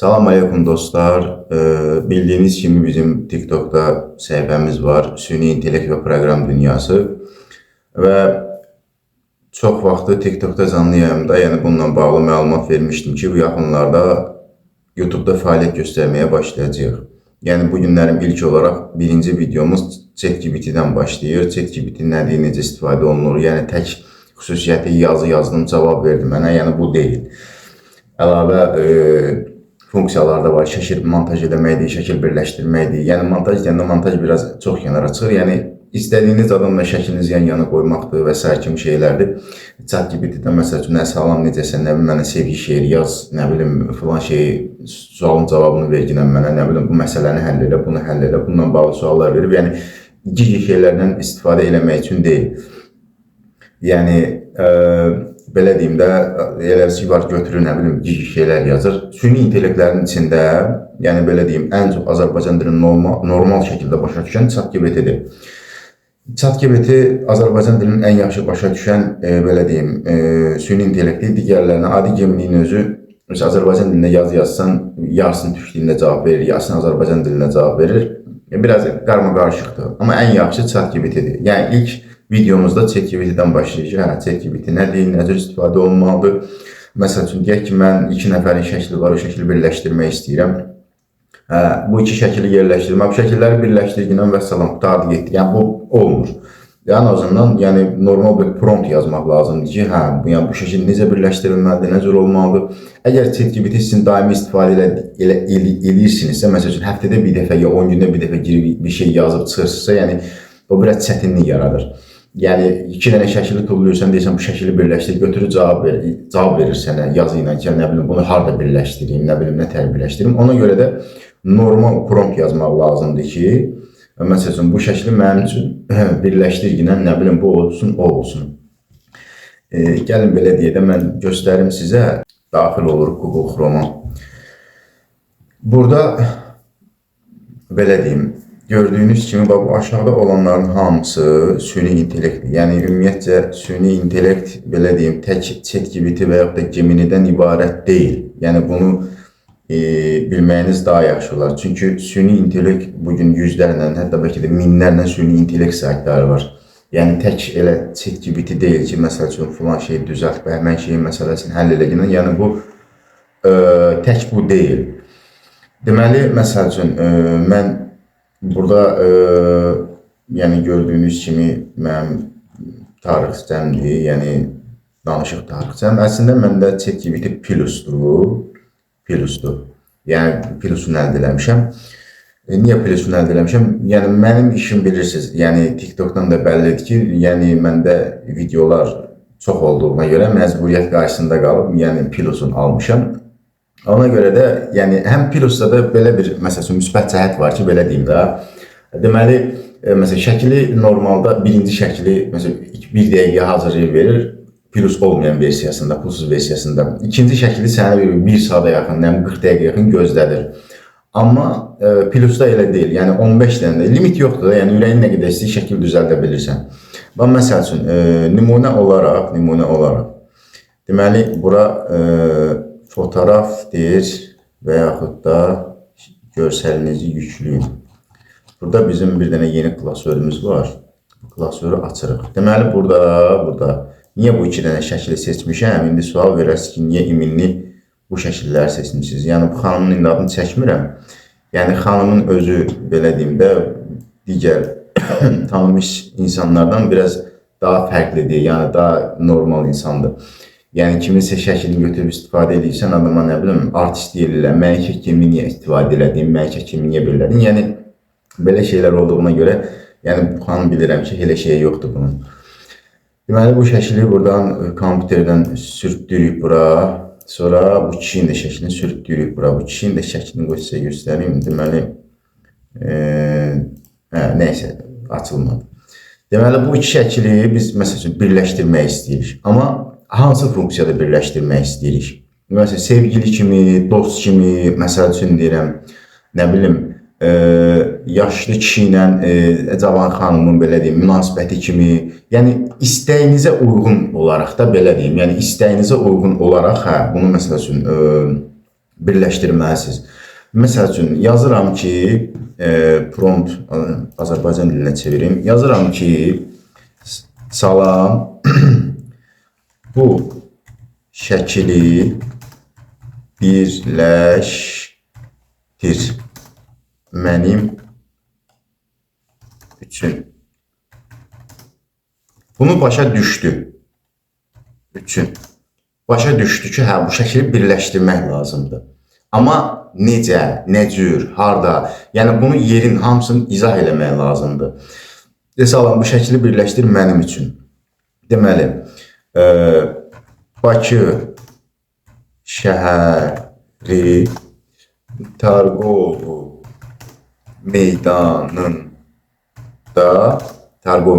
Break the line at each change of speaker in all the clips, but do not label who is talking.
Salam aleykum dostlar. Bildiğiniz kimi bizim TikTok'ta səhifəmiz var. Süni intellekt ve program dünyası. Ve çok vaxtı TikTok'ta canlı yayımda, yəni bununla bağlı məlumat vermişdim ki, bu yaxınlarda YouTube'da fəaliyyət göstərməyə başlayacağıq. Yəni bu günlərim ilk olarak birinci videomuz ChatGPT-dən başlayır. ChatGPT nədir, necə istifadə olunur? Yəni tək xüsusiyyəti yazı yazdım, cavab verdi mənə. Yəni bu deyil. Əlavə funksiyalar da var. Şəkil montaj etməkdir, şəkil birləşdirməkdir. Yəni montaj deyəndə montaj biraz çox kənara çıxır. Yəni istədiyiniz adamla şəklinizi yan-yana qoymaqdır və s. kimi şeylərdir. ChatGPT-dən məsəl üçün, nə salam, necəsən, nə bilim, mənə sevgi şeiri yaz, nə bilim, filan şeyi, sualın cavabını verginən mənə, nə bilim, bu məsələni həll elə, bunu həll elə, bununla bağlı suallar verib. Yəni gizli şeylərdən istifadə eləmək üçün deyil. Yəni belə deyim də, eləsi var, götürür, nə bilim, gizli şeylər yazır. Süni intellektlərin içində, yəni belə deyim, ən çox Azərbaycan dilini normal şəkildə başa düşən ChatGPT-dir. ChatGPT Azərbaycan dilinin ən yaxşı başa düşən, belə deyim, süni intellekti. Digərlərinə adi Gemini'nin özü, Azərbaycan dilində yazı yazsan, yarısını türk dilində cavab verir, yarısını Azərbaycan dilində cavab verir. Biraz qarma-qarışıqdır. Amma ən yaxşı ChatGPT-dir. Yəni ilk videomuzda ChatGPT-dən başlayacağıq. ChatGPT nədir, necə istifadə olunmalıdır? Məsəl üçün, deyək ki, mən 2 nəfərin şəkli var, o şəkli birləşdirmək istəyirəm. Bu iki şəkili yerləşdirmək, bu şəkilləri birləşdirginən və salam, qutardı getdi. Yəni bu olmur. Yəni o zaman normal bir prompt yazmaq lazımdır ki, yəni bu şəkil necə birləşdirilməlidir, necə olmalıdır? Əgər ChatGPT sizin daimi istifadə edirsinizsə, məsəl üçün həftədə bir dəfə ya 10 gündə bir dəfə girib bir şey yazıb çıxırsınızsa, yəni o biraz çətinlik yaradır. Yəni 2 dənə şəkili tullayırsan, deyirsən bu şəkili birləşdir, götürür cavab verir sənə yazı ilə ki, nə bilim bunu harda birləşdireyim, nə bilim nətər birləşdirim. Ona görə də normal prompt yazmaq lazımdır ki, məsəl üçün bu şəkli mənim üçün birləşdirginən, nə bilim bu olsun, o olsun. Gəlin belə deyə də mən göstərim sizə. Daxil oluruq Google Chrome'a. Burada belə deyim, gördüyünüz kimi bu aşağıda olanların hamısı süni intellektdir. Yəni ümumiyyətcə süni intellekt belə deyim tək ChatGPT və yaxud da Gemini'dən ibarət deyil. Yəni bunu bilməyiniz daha yaxşı olar. Çünki süni intellekt bugün yüzlərlə, hətta bəlkə də minlərlə süni intellekt saytları var. Yəni tək elə ChatGPT deyil ki, məsəl üçün filan şeyi düzəlt, həmin şeyin məsələsini həll edəcək. Yəni bu tək bu deyil. Deməli, məsəl üçün mən burada yəni gördüyünüz kimi mənim tarixçəmdir, yəni danışıq tarixçəm. Əslində məndə ChatGPT Plus'dur. Yəni Plus'unu əldə eləmişəm. Niyə Plus'unu əldə eləmişəm? Yəni mənim işim bilirsiniz, yəni TikTok'dan da bəllidir ki, yəni məndə videolar çox olduğuna görə məcburiyyət qarşısında qalıb, yəni Plus'unu almışam. Ona görə də, yəni həm Plus'da da belə bir məsələn müsbət cəhət var ki, belə deyim də. Deməli, məsələn şəkli normalda birinci şəkli məsələn 1 dəqiqə hazırlayıb verir. Plus olmayan versiyasında, pulsuz versiyasında. İkinci şəkli sənə 1 saata yaxın, 40 dəqiqə yaxın gözlədir. Amma Plus'da elə deyil. Yəni 15 dənə limit yoxdur da, yəni ürəyin nə qədər istəyir şəkil düzəldə bilirsən. Bax məsəl üçün nümunə olaraq deməli bura fotoğraf deyir və yaxud da görsəlinizi yükləyin. Burada bizim bir dənə yeni klasörümüz var. Bu klasörü açırıq. Deməli burada niyə bu 2 dənə şəkili seçmişəm? İndi sual verərsiniz ki, niyə iminli bu şəkilləri seçmişsiniz? Yəni bu xanımın indi adını çəkmirəm. Yəni xanımın özü belə deyim də digər tanınmış insanlardan biraz daha fərqlidir, yəni daha normal insandır. Yəni kiminsə şəklini götürüb istifadə edirsən, adama nə bilim artist deyirlər, məlikə kimi niyə istifadə elədin, məlikə kimi niyə belədin? Yəni belə şeylər olduğuna görə, yəni bu xanım bilirəm ki, elə şey yoxdur bunun. Deməli bu şəkili buradan kompüterdən sürtdürük bura. Sonra bu kişinin də şəklini sürtdürük bura. Bu kişinin də şəklini sizə göstəreyim. Deməli nəysə açılmadı. Deməli bu iki şəkili biz məsəl üçün birləşdirmək istəyirik. Amma hansı funksiyada birləşdirmək istəyirik? Məsələn sevgili kimi, dost kimi, məsəl üçün deyirəm, nə bilim yaşlı kişi ilə cavan xanımın belə deyim münasibəti kimi, yəni istəyinizə uyğun olaraq da belə deyim, yəni istəyinizə uyğun olaraq bunu məsəl üçün birləşdirməlisiniz. Məsəl üçün yazıram ki, prompt Azərbaycan dilinə çevirim. Yazıram ki, salam, bu şəkili birləşdir mənim üçün. Bunu başa düşdü. Başa düşdü ki, hə, bu şəkili birləşdirmək lazımdır. Amma necə, nə cür, harda, yəni bunu yerin hamısını izah eləmək lazımdır. Salam, bu şəkili birləşdir mənim üçün. Deməli, Bakı şəhəri Targov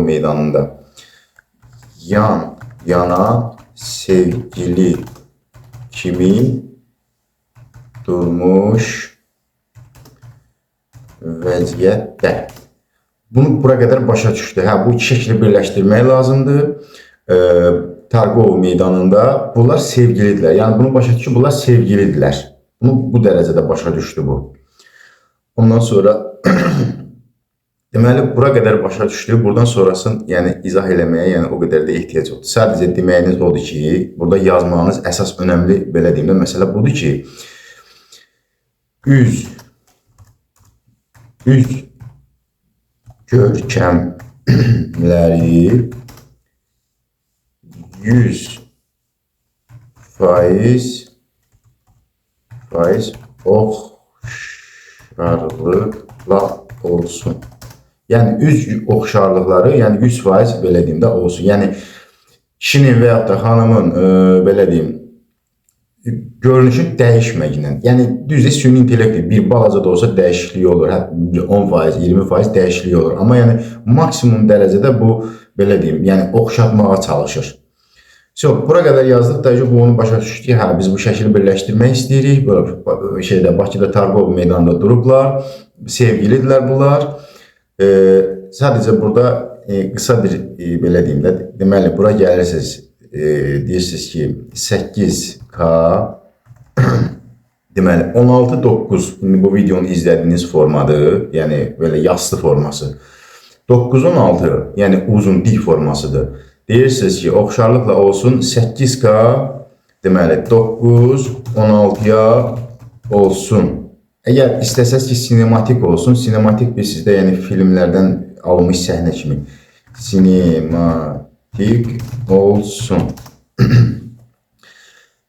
meydanında yan-yana sevgili kimi durmuş vəziyyətdə. Bunu bura qədər başa düşdü. Hə, bu iki şəkli birləşdirmək lazımdır. Targov meydanında bunlar sevgilidirlər. Yəni bunu başa düşdü ki, bunlar sevgilidirlər. Bunu bu dərəcədə başa düşdü bu. Ondan sonra deməli bura qədər başa düşdü. Buradan sonrasını yəni izah eləməyə yəni o qədər də ehtiyac yoxdur. Sadəcə deməyiniz odur ki, burada yazmağınız əsas önəmli belə deyim də məsələ budur ki, üz görkəmləri 100% oxşarlıqla olsun. Yəni üz oxşarlıqları, yəni 100% belə deyim də olsun. Yəni kişinin və yaxud da xanımın belə deyim görünüşün dəyişməklə. Yəni düzdür, süni intellekt bir balaca da olsa dəyişiklik olur. 10%, 20% dəyişiklik olur. Amma yəni maksimum dərəcədə bu belə deyim, yəni oxşatmağa çalışır. Bura qədər yazdıq da ki, bunu başa düşdük ki, hə, biz bu şəkili birləşdirmək istəyirik. Böyle Bakıda Targov meydanında durublar, sevgilidirlər bunlar. Sadəcə burada qısa bir belə deyim də, deməli bura gəlirsiniz, deyirsiniz ki 8K deməli 16:9 indi bu videonu izlədiyiniz formadır, yəni belə yastı forması. 9:16 yəni uzun dik formasıdır. Deyirsiniz ki oxşarlıqla olsun 8K deməli 9:16-ya olsun. Əgər istəsəz ki sinematik olsun, sinematik bir sizdə yəni filmlərdən almış səhnə kimi sinematik olsun.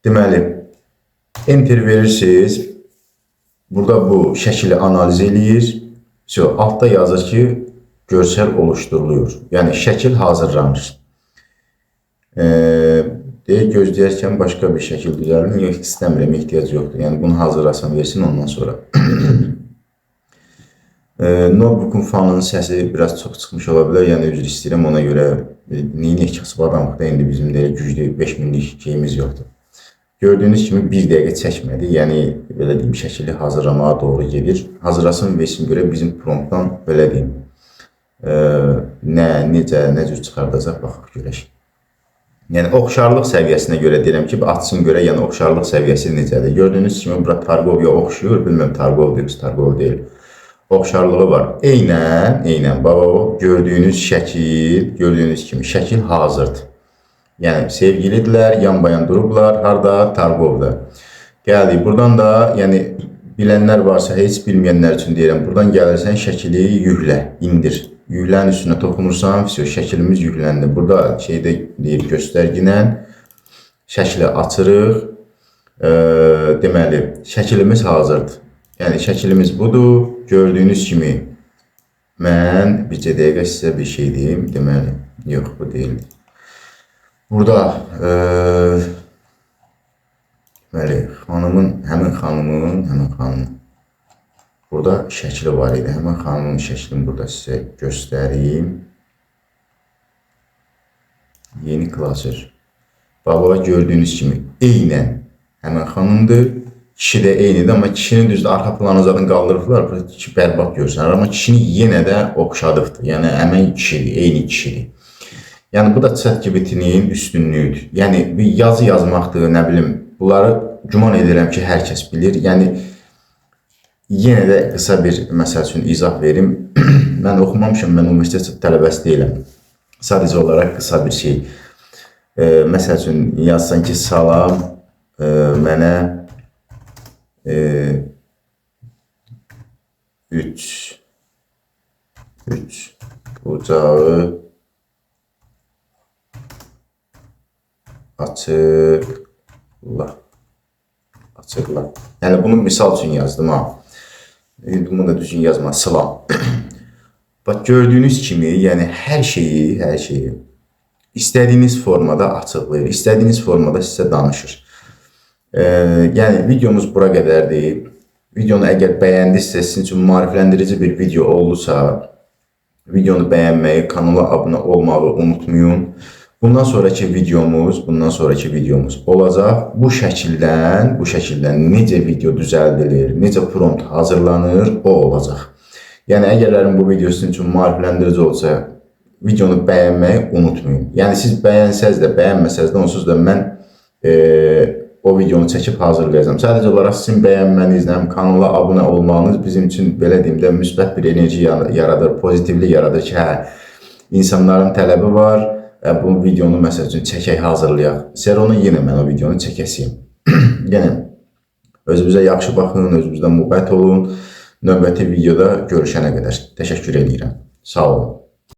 Deməli, enter verirsiniz. Burada bu şəkili analiz eləyir. Altta yazır ki, görsel oluşturuluyor. Yəni şəkil hazırlanır. Gözləyərkən başqa bir şəkil düzəlir. Yox, istəmirəm, ehtiyac yoxdur. Yəni bunu hazırlasam versin ondan sonra. Notebook'un fanının səsi biraz çox çıxmış ola bilər. Yəni üzr istəyirəm ona görə. Neyinək kasıb adamlıqda indi bizim də güclü 5000'lik şeyimiz yoxdur. Gördüyünüz kimi bir dəqiqə çəkmədi. Yəni belə deyim şəkili hazırlamaya doğru gedir. Hazırlasın versin görə bizim promptdan belə deyim. Necə, nə cür çıxardacaq baxaq görək. Yəni oxşarlıq səviyyəsinə görə deyirəm ki, açsın görə yəni oxşarlıq səviyyəsi necədir. Gördüyünüz kimi bura Targovya oxşuyur. Bilməm Targov deyil, Targov deyil. Oxşarlığı var. Eynən, gördüyünüz şəkil, gördüyünüz kimi şəkil hazırdır. Yəni sevgilidirlər, yan-bayan durublar, harda? Targovda. Gəldik, buradan da yəni bilənlər varsa, heç bilməyənlər üçün deyirəm, buradan gəlirsən şəkili yüklə, indir. Yüklərin üstünə toxunursan, şəklimiz yükləndi. Burada şeydə deyir, göstərginlə şəkili açırıq. Deməli, şəklimiz hazırdır. Yəni şəklimiz budur. Gördüyünüz kimi mən bircə dəqiqə sizə bir şey deyim. Deməli, yox bu deyildir. Burada deməli, həmin xanımın burada şəkli var idi. Həmin xanımın şəklini burada sizə göstəreyim. Yeni klasör. Baba gördüyünüz kimi eynən həmin xanımdır. Kişi də eynidir, amma kişinin düzdür arxa planı zaten qaldırıblar. Kişi bərbad görsənir, amma kişini yenə də oxşadıqdır. Yəni həmin kişidir, eyni kişidir. Yəni bu da ChatGPT-nin üstünlüyüdür. Yəni bir yazı yazmaqdır, nə bilim, bunları güman edirəm ki, hər kəs bilir. Yəni yenə də qısa bir məsəl üçün izah verim. Mən oxumamışam, mən universitet tələbəsi deyiləm. Sadəcə olaraq qısa bir şey. Məsəl üçün yazsan ki, salam, mənə 3 bucağı açıqla. Yəni bunu misal üçün yazdım ha. Bunu da düzgün yazma, salam. Bax gördüyünüz kimi, yəni hər şeyi istədiyiniz formada açıqlayır, istədiyiniz formada sizə danışır. Yəni videomuz bura qədərdir. Videonu əgər bəyəndinizsə, sizin üçün maarifləndirici bir video oldusa, videonu bəyənməyi, kanala abunə olmağı unutmayın. Bundan sonraki videomuz olacaq. Bu şəkildən necə video düzəldilir, necə prompt hazırlanır, o olacaq. Yəni əgərlərin bu video sizin üçün maarifləndirici olsa, videonu bəyənməyi unutmayın. Yəni siz bəyənsəz də, bəyənməsəz də, onsuz da mən o videonu çəkib hazırlayacağım. Sadəcə olaraq sizin bəyənmənizlə, kanala abunə olmağınız bizim üçün, belə deyim də, müsbət bir enerji yaradır, pozitivlik yaradır ki, insanların tələbi var, bu videonu məsəl üçün çəkək, hazırlayaq. Sonra yenə mən o videonu çəkəsiyim. Yəni, özünüzə yaxşı baxın, özünüzdən mübət olun. Növbəti videoda görüşənə qədər təşəkkür edirəm. Sağ olun.